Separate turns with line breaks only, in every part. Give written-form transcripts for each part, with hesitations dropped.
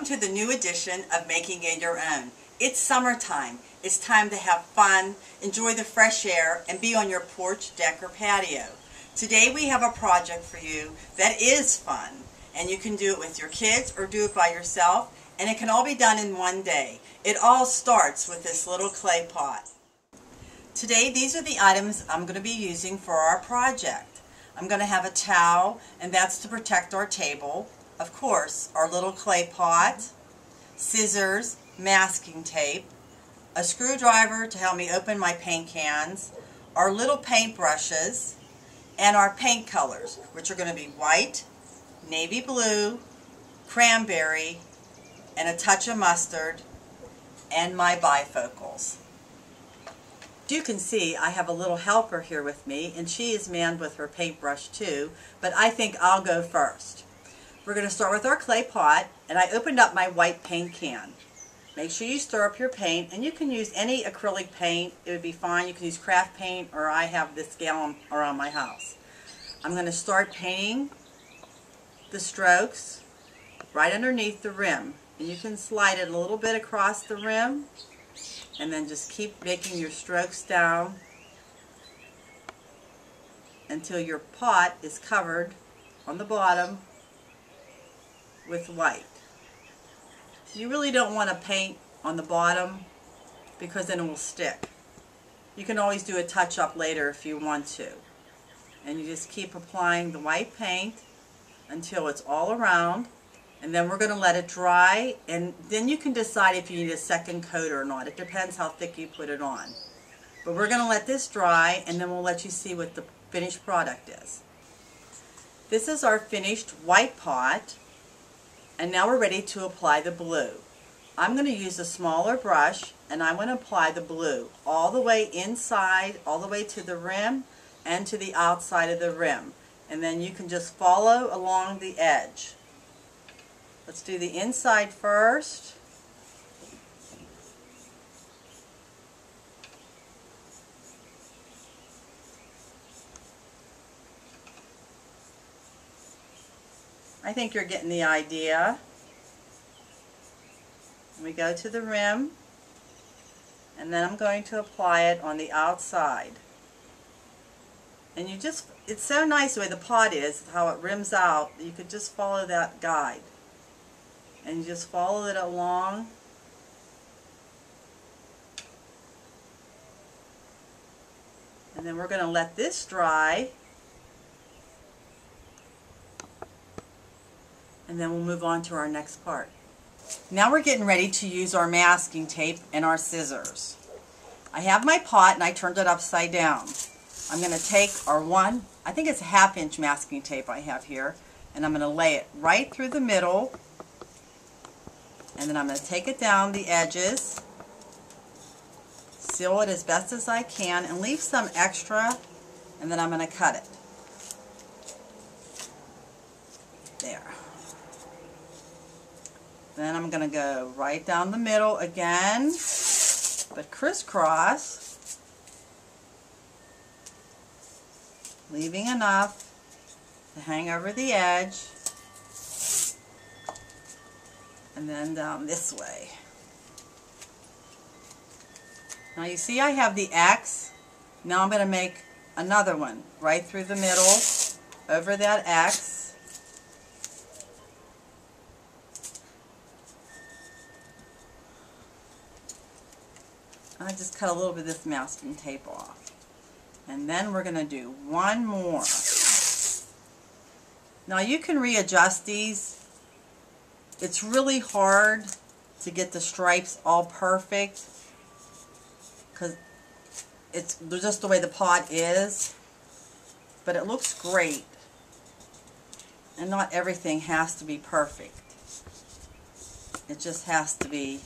Welcome to the new edition of Making It Your Own. It's summertime. It's time to have fun, enjoy the fresh air, and be on your porch, deck, or patio. Today we have a project for you that is fun, and you can do it with your kids or do it by yourself, and it can all be done in one day. It all starts with this little clay pot. Today these are the items I'm going to be using for our project. I'm going to have a towel, and that's to protect our table. Of course, our little clay pot, scissors, masking tape, a screwdriver to help me open my paint cans, our little paint brushes, and our paint colors, which are going to be white, navy blue, cranberry, and a touch of mustard, and my bifocals. You can see I have a little helper here with me, and she is manned with her paintbrush too, but I think I'll go first. We're going to start with our clay pot, and I opened up my white paint can. Make sure you stir up your paint, and you can use any acrylic paint. It would be fine. You can use craft paint, or I have this gallon around my house. I'm going to start painting the strokes right underneath the rim, and you can slide it a little bit across the rim, and then just keep making your strokes down until your pot is covered on the bottom with white. You really don't want to paint on the bottom because then it will stick. You can always do a touch-up later if you want to. And you just keep applying the white paint until it's all around, and then we're going to let it dry, and then you can decide if you need a second coat or not. It depends how thick you put it on. But we're going to let this dry, and then we'll let you see what the finished product is. This is our finished white pot. And now we're ready to apply the blue. I'm going to use a smaller brush, and I'm going to apply the blue all the way inside, all the way to the rim and to the outside of the rim. And then you can just follow along the edge. Let's do the inside first. I think you're getting the idea. We go to the rim, and then I'm going to apply it on the outside. And you just, it's so nice the way the pot is, how it rims out. You could just follow that guide. And you just follow it along. And then we're going to let this dry. And then we'll move on to our next part. Now we're getting ready to use our masking tape and our scissors. I have my pot, and I turned it upside down. I'm going to take our I think it's a 1/2 inch masking tape I have here, and I'm going to lay it right through the middle, and then I'm going to take it down the edges, seal it as best as I can, and leave some extra, and then I'm going to cut it. There. Then I'm going to go right down the middle again, but crisscross, leaving enough to hang over the edge, and then down this way. Now you see I have the X. Now I'm going to make another one right through the middle, over that X. I just cut a little bit of this masking tape off. And then we're going to do one more. Now you can readjust these. It's really hard to get the stripes all perfect because it's just the way the pot is. But it looks great. And not everything has to be perfect. It just has to be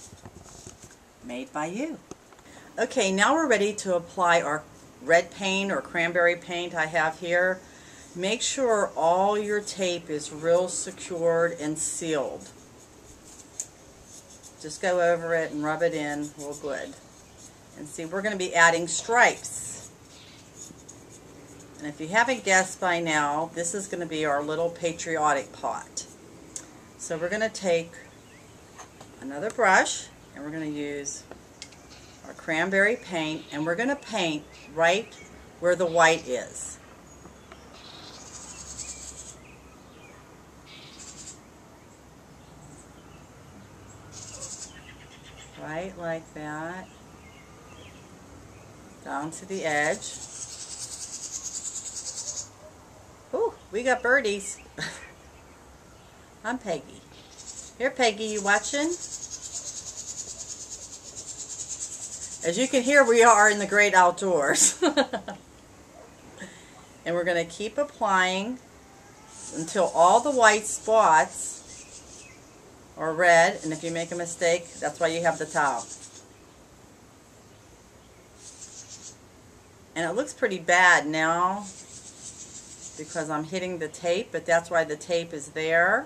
made by you. Okay, now we're ready to apply our red paint or cranberry paint I have here. Make sure all your tape is real secured and sealed. Just go over it and rub it in real good. And see, we're going to be adding stripes. And if you haven't guessed by now, this is going to be our little patriotic pot. So we're going to take another brush, and we're going to use our cranberry paint, and we're going to paint right where the white is. Right like that. Down to the edge. Ooh, we got birdies. I'm Peggy. Here, Peggy, you watching? As you can hear, we are in the great outdoors. And we're going to keep applying until all the white spots are red. And if you make a mistake, that's why you have the towel. And it looks pretty bad now because I'm hitting the tape, but that's why the tape is there.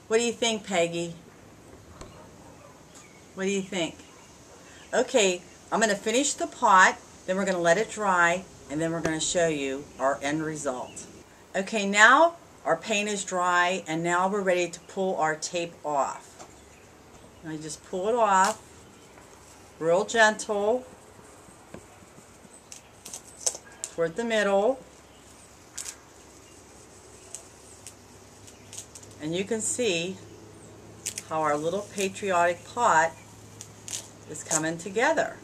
What do you think, Peggy? What do you think? Okay, I'm going to finish the pot, then we're going to let it dry, and then we're going to show you our end result. Okay, now our paint is dry, and now we're ready to pull our tape off. I just pull it off, real gentle, toward the middle. And you can see how our little patriotic pot is coming together.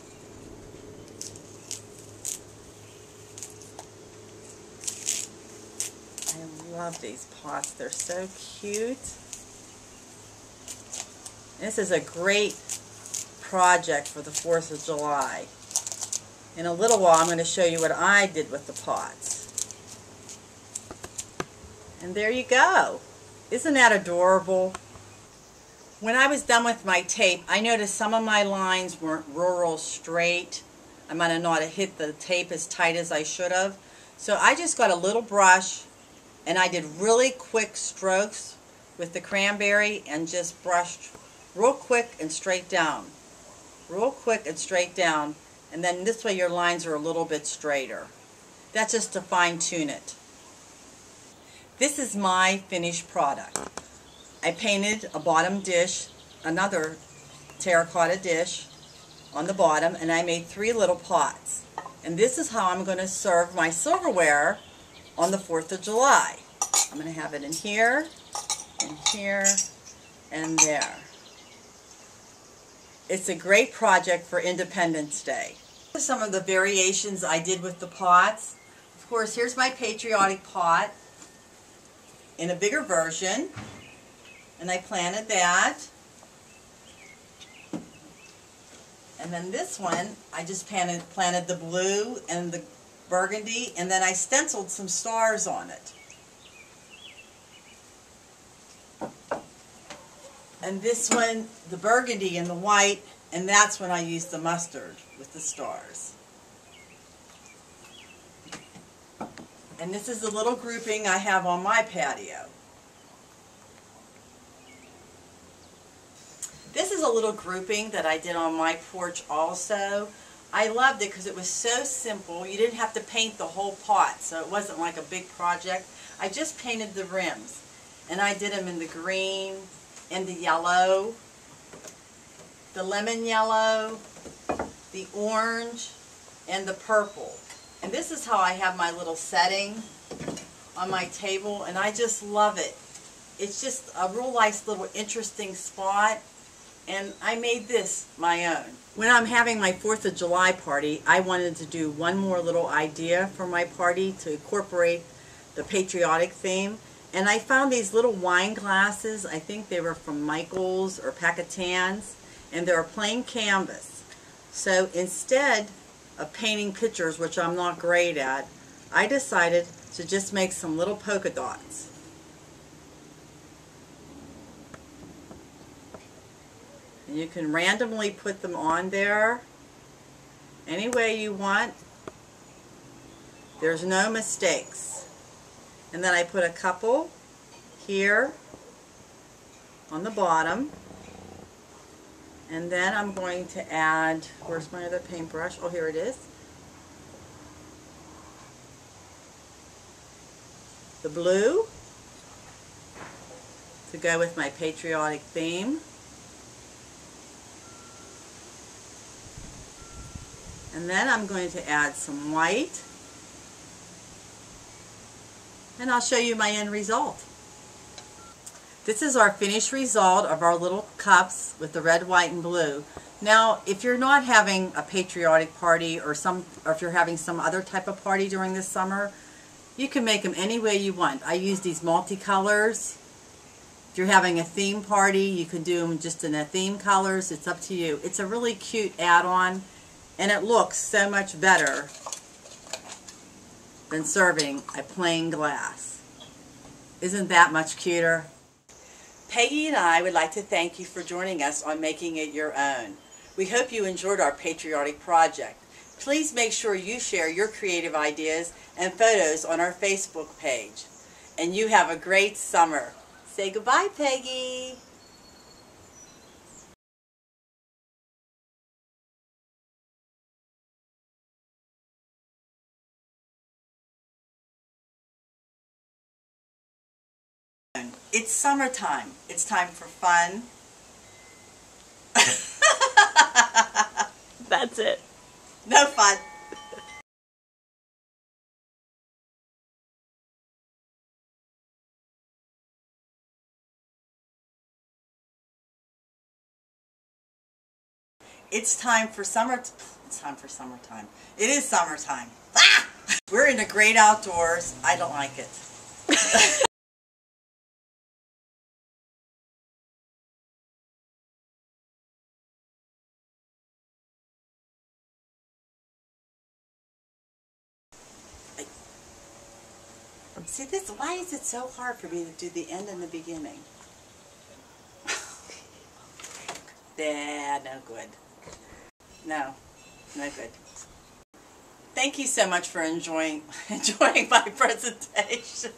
I love these pots. They're so cute. This is a great project for the 4th of July. In a little while, I'm going to show you what I did with the pots. And there you go. Isn't that adorable? When I was done with my tape, I noticed some of my lines weren't real straight. I might have not hit the tape as tight as I should have. So I just got a little brush and I did really quick strokes with the cranberry and just brushed real quick and straight down. Real quick and straight down. And then this way your lines are a little bit straighter. That's just to fine tune it. This is my finished product. I painted a bottom dish, another terracotta dish on the bottom, and I made 3 little pots. And this is how I'm going to serve my silverware on the 4th of July. I'm going to have it in here, and there. It's a great project for Independence Day. Some of the variations I did with the pots. Of course, here's my patriotic pot in a bigger version, and I planted that. And then this one, I just planted the blue and the burgundy, and then I stenciled some stars on it. And this one, the burgundy and the white, and that's when I used the mustard with the stars. And this is the little grouping I have on my patio. This is a little grouping that I did on my porch also. I loved it because it was so simple. You didn't have to paint the whole pot, so it wasn't like a big project. I just painted the rims, and I did them in the green and the yellow, the lemon yellow, the orange, and the purple. And this is how I have my little setting on my table, and I just love it. It's just a real nice little interesting spot, and I made this my own. When I'm having my 4th of July party, I wanted to do one more little idea for my party to incorporate the patriotic theme. And I found these little wine glasses. I think they were from Michael's or Packatans, and they're a plain canvas. So instead of painting pictures, which I'm not great at, I decided to just make some little polka dots. And you can randomly put them on there any way you want. There's no mistakes. And then I put a couple here on the bottom. And then I'm going to add, where's my other paintbrush? Oh, here it is. The blue to go with my patriotic theme. And then I'm going to add some white. And I'll show you my end result. This is our finished result of our little cups with the red, white, and blue. Now, if you're not having a patriotic party or if you're having some other type of party during this summer, you can make them any way you want. I use these multicolors. If you're having a theme party, you can do them just in the theme colors. It's up to you. It's a really cute add-on, and it looks so much better than serving a plain glass. Isn't that much cuter? Peggy and I would like to thank you for joining us on Making It Your Own. We hope you enjoyed our patriotic project. Please make sure you share your creative ideas and photos on our Facebook page. And you have a great summer. Say goodbye, Peggy. It's summertime. It's time for fun.
That's it.
No fun. It's time for summertime. It is summertime. Ah! We're in the great outdoors. I don't like it. See this? Why is it so hard for me to do the end and the beginning? No good. No good. Thank you so much for enjoying my presentation.